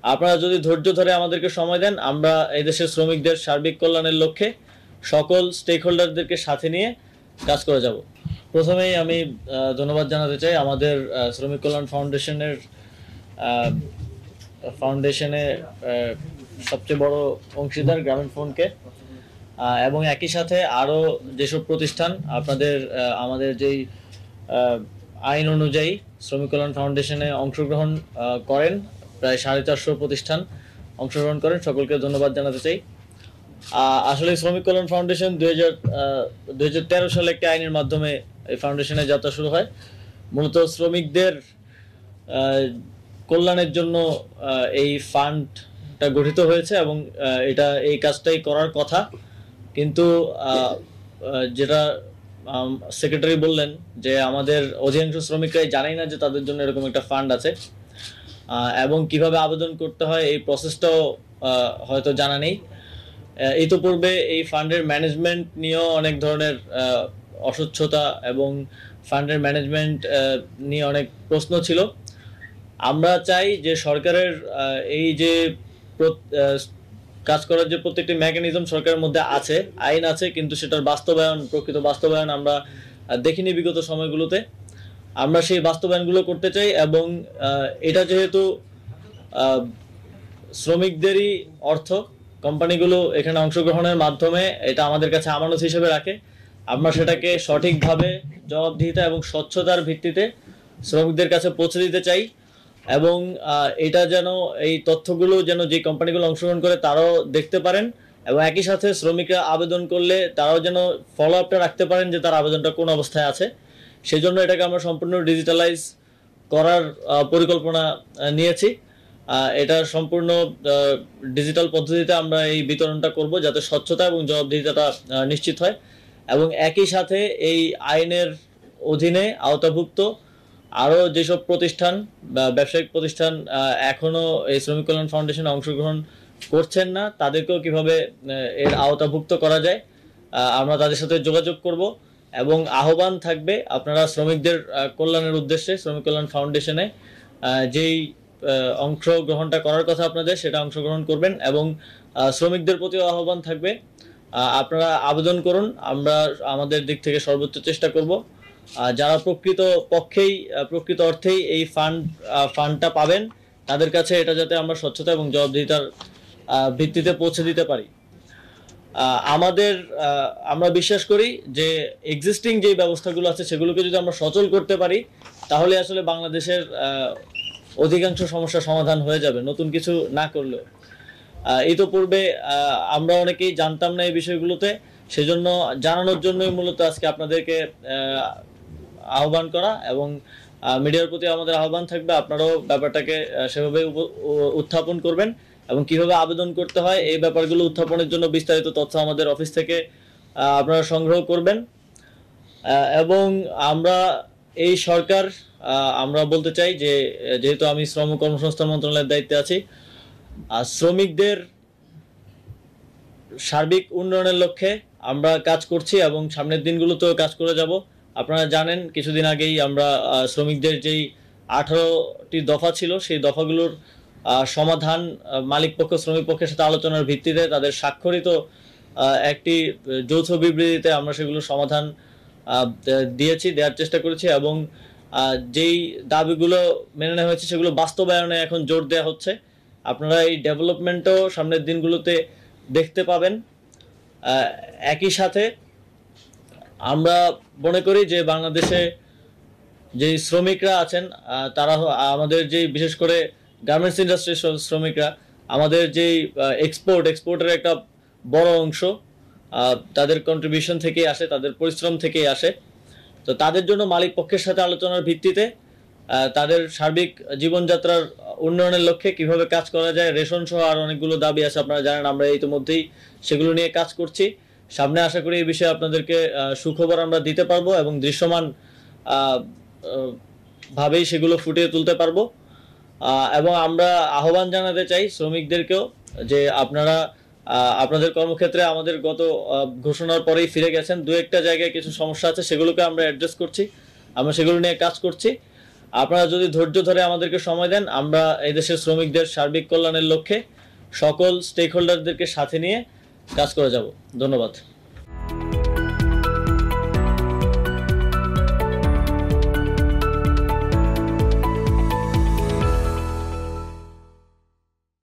আপনারা যদি ধৈর্য ধরে আমাদেরকে সময় দেন, আমরা এই দেশের শ্রমিকদের সার্বিক কল্যাণের লক্ষ্যে সকল স্টেক হোল্ডারদেরকে সাথে নিয়ে কাজ করে যাব। প্রথমেই আমি ধন্যবাদ জানাতে চাই আমাদের শ্রমিক কল্যাণ ফাউন্ডেশনে সবচেয়ে বড় অংশীদার গ্রামীণফোনকে, এবং একই সাথে আরও যেসব প্রতিষ্ঠান আপনাদের আমাদের যেই আইন অনুযায়ী শ্রমিক কল্যাণ ফাউন্ডেশনে অংশগ্রহণ করেন, প্রায় 450 প্রতিষ্ঠান অংশগ্রহণ করেন, সকলকে ধন্যবাদ জানাতে চাই। আসলে শ্রমিক কল্যাণ ফাউন্ডেশন 2013 সালে একটি আইনের মাধ্যমে এই ফাউন্ডেশনের যাত্রা শুরু হয়। মূলত শ্রমিকদের কল্যাণের জন্য এই ফান্ডটা গঠিত হয়েছে এবং এটা এই কাজটাই করার কথা। কিন্তু যেটা সেক্রেটারি বললেন যে আমাদের অধিকাংশ শ্রমিকরাই জানেই না যে তাদের জন্য এরকম একটা ফান্ড আছে, এবং কিভাবে আবেদন করতে হয় এই প্রসেসটাও হয়তো জানা নেই। ইতোপূর্বে এই ফান্ডের ম্যানেজমেন্ট নিয়েও অনেক ধরনের অস্বচ্ছতা এবং ফান্ডের ম্যানেজমেন্ট নিয়ে অনেক প্রশ্ন ছিল। আমরা চাই যে সরকারের এই যে কাজ করার যে প্রত্যেকটি মেকানিজম সরকারের মধ্যে আছে, আইন আছে, কিন্তু সেটার প্রকৃত বাস্তবায়ন আমরা দেখিনি বিগত সময়গুলোতে। আমরা সেই বাস্তবায়নগুলো করতে চাই, এবং এটা যেহেতু শ্রমিকদেরই অর্থ, কোম্পানিগুলো এখানে অংশগ্রহণের মাধ্যমে এটা আমাদের কাছে আমানত হিসেবে রাখে। আমরা সেটাকে সঠিকভাবে জবাবদিহিতা এবং স্বচ্ছতার ভিত্তিতে শ্রমিকদের কাছে পৌঁছে দিতে চাই, এবং এটা যেন এই তথ্যগুলো যেন যে কোম্পানিগুলো অংশগ্রহণ করে তারাও দেখতে পারেন, এবং একই সাথে শ্রমিকরা আবেদন করলে তারাও যেন ফলো আপটা রাখতে পারেন যে তার আবেদনটা কোন অবস্থায় আছে। সেই জন্য এটাকে আমরা সম্পূর্ণ ডিজিটালাইজ করার পরিকল্পনা নিয়েছি। এটা সম্পূর্ণ ডিজিটাল পদ্ধতিতে আমরা এই বিতরণটা করব, যাতে স্বচ্ছতা এবং জবাবদিহিতাটা নিশ্চিত হয়। এবং একই সাথে এই আইনের অধীনে আওতাভুক্ত আরও যেসব প্রতিষ্ঠান বা ব্যবসায়িক প্রতিষ্ঠান এখনও এই শ্রমিক কল্যাণ ফাউন্ডেশনে অংশগ্রহণ করছেন না, তাদেরকেও কিভাবে এর আওতাভুক্ত করা যায় আমরা তাদের সাথে যোগাযোগ করব, এবং আহ্বান থাকবে আপনারা শ্রমিকদের কল্যাণের উদ্দেশ্যে শ্রমিক কল্যাণ ফাউন্ডেশনে যেই অংশগ্রহণটা করার কথা আপনাদের, সেটা অংশগ্রহণ করবেন। এবং শ্রমিকদের প্রতিও আহ্বান থাকবে, আপনারা আবেদন করুন, আমরা আমাদের দিক থেকে সর্বোচ্চ চেষ্টা করব যারা প্রকৃত অর্থেই এই ফান্ডটা পাবেন তাদের কাছে এটা যাতে আমরা স্বচ্ছতা এবং জবাবদিহিতার ভিত্তিতে পৌঁছে দিতে পারি। আমরা বিশ্বাস করি যে এক্সিস্টিং যে ব্যবস্থাগুলো আছে সেগুলোকে যদি আমরা সচল করতে পারি, তাহলে আসলে বাংলাদেশের অধিকাংশ সমস্যার সমাধান হয়ে যাবে, নতুন কিছু না করলেও। ইতোপূর্বে আমরা অনেকেই জানতাম না এই বিষয়গুলোতে, সেজন্য জানানোর জন্যই মূলত আজকে আপনাদেরকে আহ্বান করা, এবং মিডিয়ার প্রতি আমাদের আহ্বান থাকবে আপনারাও ব্যাপারটাকে সেভাবে উত্থাপন করবেন, এবং কিভাবে আবেদন করতে হয় এই ব্যাপারগুলো উত্থাপনের জন্য বিস্তারিত তথ্য আমাদের অফিস থেকে আপনারা সংগ্রহ করবেন। এবং এই সরকার আমরা বলতে চাই যে যেহেতু আমি শ্রম কর্মসংস্থান মন্ত্রণালয়ের দায়িত্বে আছি, শ্রমিকদের সার্বিক উন্নয়নের লক্ষ্যে আমরা কাজ করছি এবং সামনের দিনগুলোতেও কাজ করে যাব। আপনারা জানেন কিছুদিন আগেই আমরা শ্রমিকদের যেই 18টি দফা ছিল সেই দফাগুলোর সমাধান মালিক পক্ষ শ্রমিক পক্ষের সাথে আলোচনার ভিত্তিতে তাদের স্বাক্ষরিত একটি যৌথ বিবৃতিতে আমরা সেগুলোর সমাধান দেওয়ার চেষ্টা করেছি, এবং যেই দাবিগুলো মেনে নেওয়া হয়েছে সেগুলো বাস্তবায়নে এখন জোর দেওয়া হচ্ছে। আপনারা এই ডেভেলপমেন্টও সামনের দিনগুলোতে দেখতে পাবেন। একই সাথে আমরা মনে করি যে বাংলাদেশে যে শ্রমিকরা আছেন তারা আমাদের যে বিশেষ করে গার্মেন্টস ইন্ডাস্ট্রির শ্রমিকরা, আমাদের যেই এক্সপোর্টের একটা বড় অংশ তাদের কন্ট্রিবিউশন থেকেই আসে, তাদের পরিশ্রম থেকেই আসে। তো তাদের জন্য মালিক পক্ষের সাথে আলোচনার ভিত্তিতে তাদের সার্বিক জীবনযাত্রার উন্নয়নের লক্ষ্যে কিভাবে কাজ করা যায়, রেশন সহ আর অনেকগুলো দাবি আছে, আপনারা জানেন। আমরা ইতিমধ্যেই সেগুলো নিয়ে কাজ করছি। সামনে আশা করি এই বিষয়ে আপনাদেরকে সুখবর আমরা দিতে পারবো, এবং দৃশ্যমান ভাবেই সেগুলো ফুটিয়ে তুলতে পারবো। এবং আমরা আহ্বান জানাতে চাই শ্রমিকদেরকেও যে আপনারা আপনাদের কর্মক্ষেত্রে আমাদের গত ঘোষণার পরেই ফিরে গেছেন। দু একটা জায়গায় কিছু সমস্যা আছে, সেগুলোকে আমরা অ্যাড্রেস করছি, আমরা সেগুলো নিয়ে কাজ করছি। আপনারা যদি ধৈর্য ধরে আমাদেরকে সময় দেন, আমরা এই দেশের শ্রমিকদের সার্বিক কল্যাণের লক্ষ্যে সকল স্টেক হোল্ডারদেরকে সাথে নিয়ে কাজ করে যাব। ধন্যবাদ।